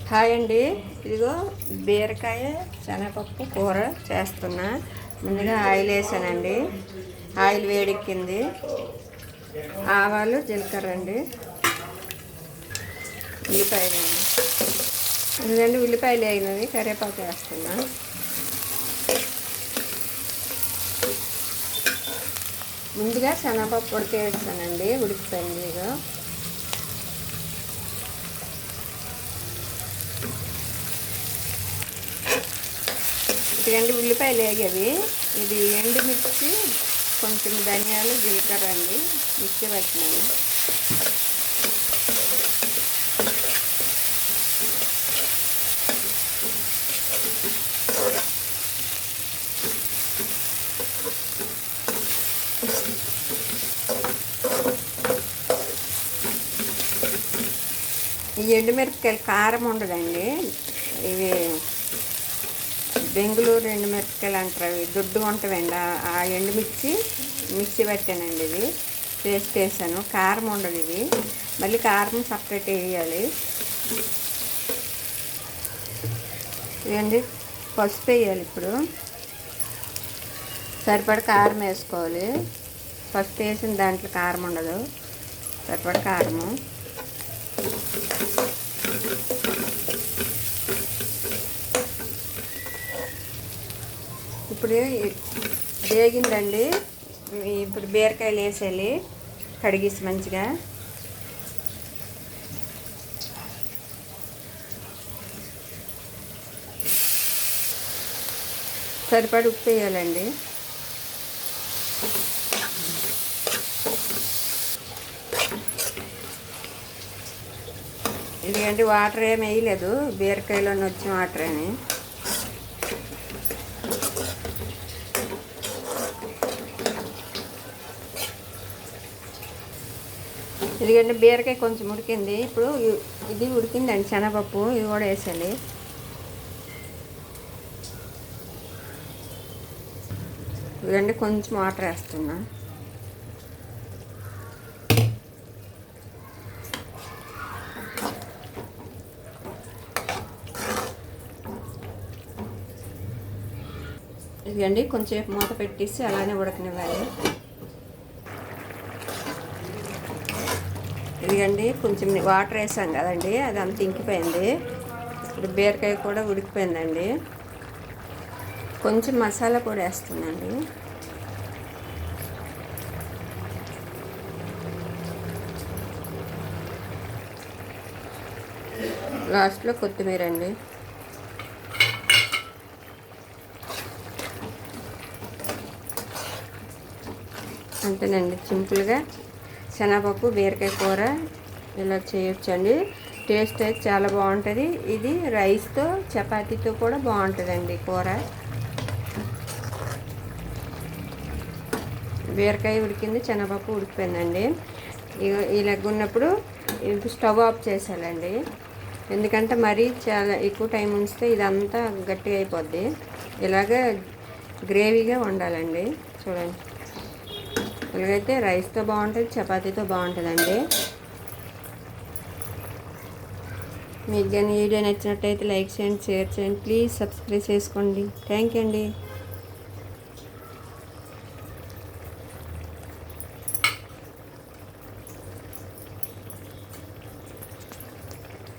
Hi అండి. ఇదిగో బీరకాయ శనగపప్పు కూర చేస్తున్నా. ముందుగా ఆయిల్ వేసానండి. ఆయిల్ వేడెక్కింది. ఆవాలు జీలకర్ర అండి, ఉల్లిపాయలు అండి. ఇదండి ఉల్లిపాయలు వేగినవి, కరివేపాకు వేస్తున్నా. ముందుగా శనగపప్పు ఉడికేస్తానండి. ఉడికిపోయింది. ఇదిగో ఇదిగండి ఉల్లిపాయలు వేగేవి. ఇది ఎండుమిర్చి, కొంచెం ధనియాలు, జీలకర్ర అండి మిక్సీ పట్టినాను. ఈ ఎండుమిరపకాయలు కారం ఉండదండి. ఇవి బెంగళూరు ఎండుమిరపకాయలు అంటారు. అవి దొడ్డుగా ఉంటాయండి. ఆ ఎండుమిర్చి మిక్సీ పెట్టానండి. ఇది పేస్ట్ వేసాను. కారం ఉండదు ఇది. మళ్ళీ కారం సపరేట్ వేయాలి. ఇదండి పసుపు వేయాలి. ఇప్పుడు సరిపడ కారం వేసుకోవాలి. పసుపు వేసిన దాంట్లో కారం ఉండదు. సరిపడ కారము. ఇప్పుడు వేగిందండి. ఇప్పుడు బీరకాయలు వేసేయాలి. కడిగేసి మంచిగా సరిపడి ఉప్పు వేయాలండి. ఇదిగండి వాటర్ ఏమి వేయలేదు. బీరకాయలోని వచ్చిన వాటర్ అని. ఇదిగండి బీరకాయ కొంచెం ఉడికింది. ఇప్పుడు ఇది ఉడికిందండి శనగపప్పు. ఇది కూడా వేసేయాలి. ఇదిగండి కొంచెం వాటర్ వేస్తున్నా. ఇదిగండి కొంచెం మూత పెట్టేసి అలానే ఉడకనివ్వాలి. ఇదిగండి కొంచెం వాటర్ వేసాం కదండి, అది అంత ఇంకిపోయింది. ఇప్పుడు బీరకాయ కూడా ఉడికిపోయిందండి. కొంచెం మసాలా కూడా వేస్తున్నాండి. లాస్ట్లో కొత్తిమీర అండి. అంతేనండి, సింపుల్గా శనగపప్పు బీరకాయ కూర ఇలా చేయొచ్చండి. టేస్ట్ అయితే చాలా బాగుంటుంది. ఇది రైస్తో చపాతీతో కూడా బాగుంటుందండి కూర. బీరకాయ ఉడికింది, శనగపప్పు ఉడికిపోయిందండి. ఇలాగ ఉన్నప్పుడు స్టవ్ ఆఫ్ చేసేయాలండి. ఎందుకంటే మరీ చాలా ఎక్కువ టైం ఉంచితే ఇదంతా గట్టిగా అయిపోద్ది. ఇలాగ గ్రేవీగా ఉండాలండి. చూడండి, ఇలాగైతే రైస్తో బాగుంటుంది, చపాతీతో బాగుంటుందండి. మీకు కానీ వీడియో నచ్చినట్టయితే లైక్ చేయండి, షేర్ చేయండి, ప్లీజ్ సబ్స్క్రైబ్ చేసుకోండి. థ్యాంక్ యూ అండి.